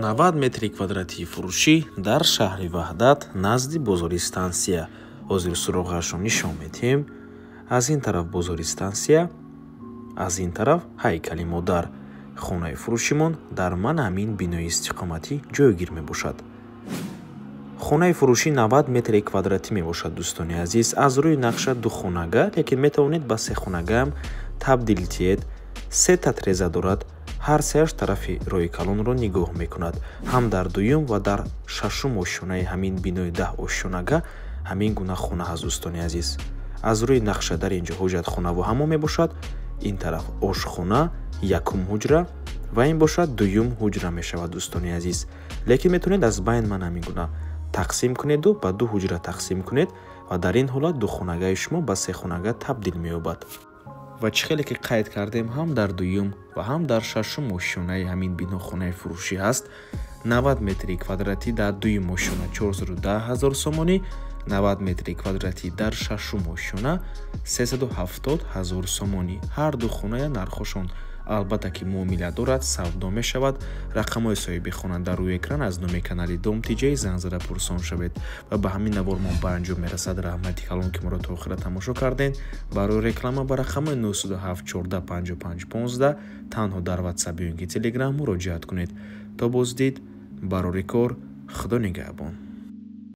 90 метри квадратии фурӯшӣ дар шаҳри Ваҳдат назди бозори стансия. ҳозир суроғашро нишон медиҳем. Аз ин тараф бозори стансия, аз ин тараф ҳайкали модар. хонаи фурӯшимон дар ман ҳамин бинои истиқоматӣ ҷойгир мебошад. хонаи фурӯшӣ 90 метри квадратӣ мебошад. дӯстони азиз, аз рӯи нақша ду хонага, лекин метавонед ба се хонагаам табдил тиед. се татреза дорад. ҳар сеаш тарафи роҳи калонро нигоҳ мекунад. ҳам дар дуюм ва дар шашум ошёнаи ҳамин бинои 10 ошёнага ҳамин гуна хона ҳаст. дӯстони азиз, аз рӯи нақша дар инҷо ҳоҷатхонаву ҳаммом мебошад. ин тараф ошхона, якум ҳуҷра ва ин бошад дуюм ҳуҷра мешавад. дӯстони азиз, лекин метавонед аз байн ман ҳамин гуна тақсим кунеду ба ду ҳуҷра тақсим кунед ва дар ин ҳолат ду хонагаи шумо ба се хонага табдил меёбад. ва чӣ хеле ки қайд кардем, ҳам дар дуюм ва ҳам дар шашум ошёнаи ҳамин бино хонаи фурӯшӣ ҳаст. 90 метри квадратӣ дар дуюм ошёна 410 000 сомонӣ, 90 метри квадратӣ дар шашум ошёна 370 000 сомонӣ. ҳар ду хоная нархошон албатта ки муомила дорад, савдо мешавад. рақамҳои соҳиби хона дар рӯи экран. аз номи канали Дом Тиҷей занг зада пурсон шавед ва ба ҳамин навор мо ба анҷом мерасад. раҳмати калон ки моро то охира тамошо кардем. барои реклама ба рақамҳои 907 14 55 15 танҳо дар WhatsApp ё инки Telegram муроҷиат кунед. то боздид, барори кор, худо нигаҳбон.